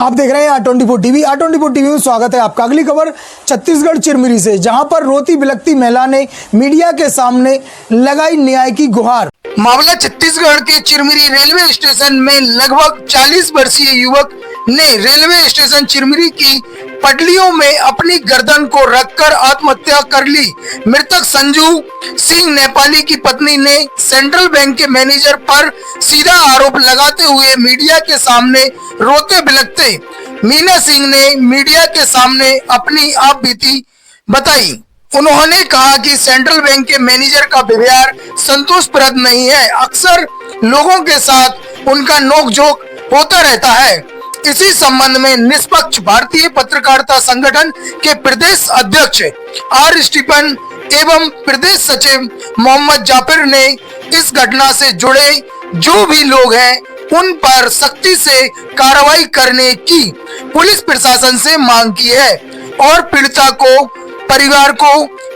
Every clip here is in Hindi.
आप देख रहे हैं R24 टीवी। R24 टीवी में स्वागत है आपका। अगली खबर छत्तीसगढ़ चिरमिरी से, जहां पर रोती बिलखती महिला ने मीडिया के सामने लगाई न्याय की गुहार। मामला छत्तीसगढ़ के चिरमिरी रेलवे स्टेशन में लगभग 40 वर्षीय युवक ने रेलवे स्टेशन चिरमिरी की पटलियों में अपनी गर्दन को रखकर आत्महत्या कर ली। मृतक संजू सिंह नेपाली की पत्नी ने सेंट्रल बैंक के मैनेजर पर सीधा आरोप लगाते हुए मीडिया के सामने रोते बिलखते मीना सिंह ने मीडिया के सामने अपनी आप बीती बताई। उन्होंने कहा कि सेंट्रल बैंक के मैनेजर का व्यवहार संतोषप्रद नहीं है। अक्सर लोगों के साथ उनका नोकझोंक होता रहता है। इसी संबंध में निष्पक्ष भारतीय पत्रकारिता संगठन के प्रदेश अध्यक्ष आर स्टीफन एवं प्रदेश सचिव मोहम्मद जाफिर ने इस घटना से जुड़े जो भी लोग हैं उन पर सख्ती से कार्रवाई करने की पुलिस प्रशासन से मांग की है और पीड़िता को परिवार को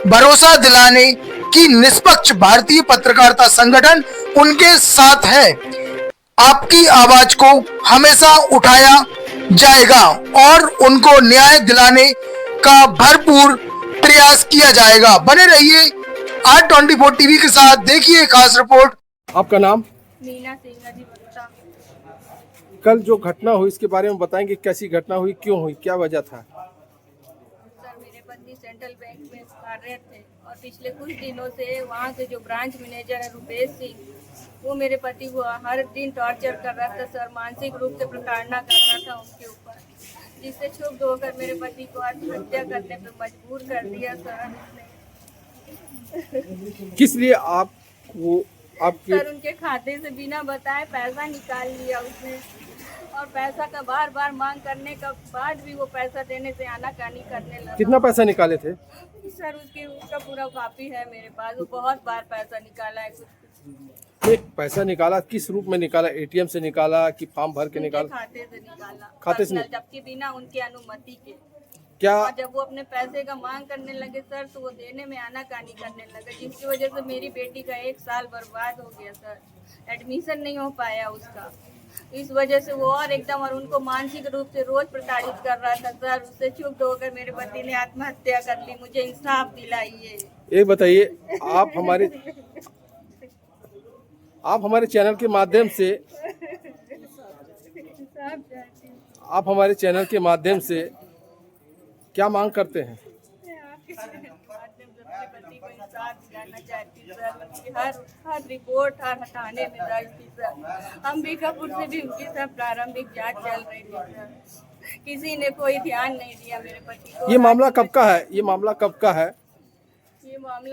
भरोसा दिलाने की निष्पक्ष भारतीय पत्रकारिता संगठन उनके साथ है। आपकी आवाज को हमेशा उठाया जाएगा और उनको न्याय दिलाने का भरपूर प्रयास किया जाएगा। बने रहिए R24 टीवी के साथ, देखिए खास रिपोर्ट। आपका नाम? मीना सिंह अधिवक्ता। कल जो घटना हुई इसके बारे में बताएंगे, कैसी घटना हुई, क्यों हुई, क्या वजह था? सर, मेरे पति सेंट्रल बैंक में कार्यरत थे और पिछले कुछ दिनों से वहाँ के जो ब्रांच मैनेजर है रुपेश सिंह, वो मेरे पति को हर दिन टॉर्चर कर रहा था सर, मानसिक रूप से प्रताड़ना कर रहा था उनके ऊपर, जिससे क्षुब्ध होकर मेरे पति को आत्महत्या करने पर मजबूर कर दिया सर उसने। किस लिए आप वो आपके सर उनके खाते से बिना बताए पैसा निकाल लिया उसने और पैसा का बार बार मांग करने के बाद भी वो पैसा देने से आनाकानी करने लगा। कितना पैसा निकाले थे? सर उसका पूरा कॉपी है मेरे पास, वो बहुत बार पैसा निकाला है। ये पैसा निकाला किस रूप में निकाला? एटीएम से निकाला कि फॉर्म भर के निकाला? खाते से निकाला, खाते से जबकि बिना उनकी अनुमति के। क्या और जब वो अपने पैसे का मांग करने लगे सर, तो वो देने में आनाकानी करने लगे, जिसकी वजह से मेरी बेटी का 1 साल बर्बाद हो गया सर। एडमिशन नहीं हो पाया उसका, इस वजह से वो और एकदम और उनको मानसिक रूप से रोज प्रताड़ित कर रहा था सर। उससे क्षुब्ध होकर मेरे पति ने आत्महत्या कर ली। मुझे इंसाफ दिलाइए। एक बताइए, आप हमारे चैनल के माध्यम से क्या मांग करते हैं? हर रिपोर्ट हटाने में दर्ज थी सर। अंबिकापुर से भी उनकी सब प्रारंभिक जांच चल रही थी सर, किसी ने कोई ध्यान नहीं दिया मेरे पति को। ये मामला कब का है? ये मामला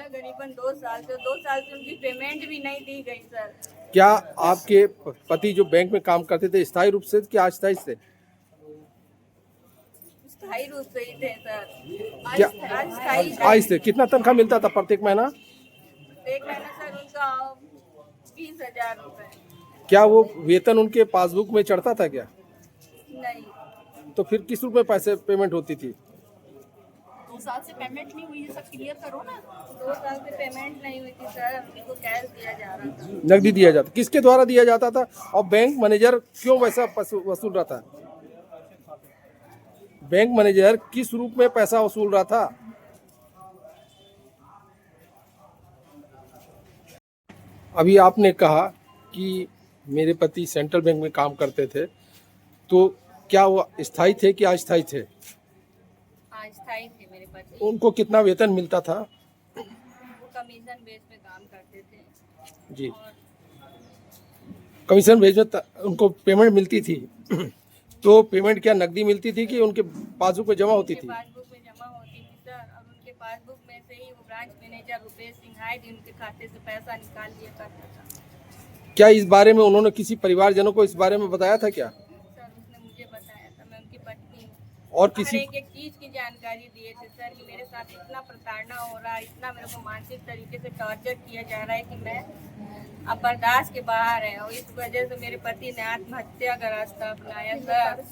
करीबन 2 साल से उनकी पेमेंट भी नहीं दी गई सर। क्या आपके पति जो बैंक में काम करते थे स्थायी रूप से कि अस्थायी से? स्थायी रूप से ही थे सर। क्या अस्थायी से? कितना तनख्वाह मिलता था प्रत्येक महीना? एक महीना सर उनका 20,000 रुपए। क्या वो वेतन उनके पासबुक में चढ़ता था क्या? नहीं। तो फिर किस रूप में पैसे पेमेंट होती थी? 2 साल से पेमेंट नहीं हुई है, सब क्लियर करो ना। 2 साल से पेमेंट नहीं हुई थी सर, उनको कैश दिया जा रहा था। नकदी दिया जाता? किसके द्वारा दिया जाता था और बैंक मैनेजर क्यों वैसा वसूल रहा था? बैंक मैनेजर किस रूप में पैसा वसूल रहा था? अभी आपने कहा कि मेरे पति सेंट्रल बैंक में काम करते थे, तो क्या वो स्थायी थे कि अस्थायी थे? हाँ, स्थायी थे मेरे पति। उनको कितना वेतन मिलता था? वो कमीशन बेस पे काम करते थे जी, और कमीशन बेस में उनको पेमेंट मिलती थी। तो पेमेंट क्या नकदी मिलती थी कि उनके पासबुक में जमा होती थी? पासबुक में जमा होती थी सर, और उनके पासबुक में से ही वो ब्रांच मैनेजर रुपेश सिंह आए दिन उनके खाते से पैसा निकाल लिया करता था। क्या इस बारे में उन्होंने किसी परिवारजनों को इस बारे में बताया था क्या? सर उसने मुझे बताया था, मैं उनकी पत्नी हूँ। और किसी एक चीज की जानकारी दिए थे सर कि मेरे साथ इतना प्रताड़ना हो रहा है, इतना मेरे को मानसिक तरीके से टॉर्चर किया जा रहा है कि मैं अब बर्दाश्त के बाहर है, और इस वजह से मेरे पति ने आत्महत्या का रास्ता अपनाया सर।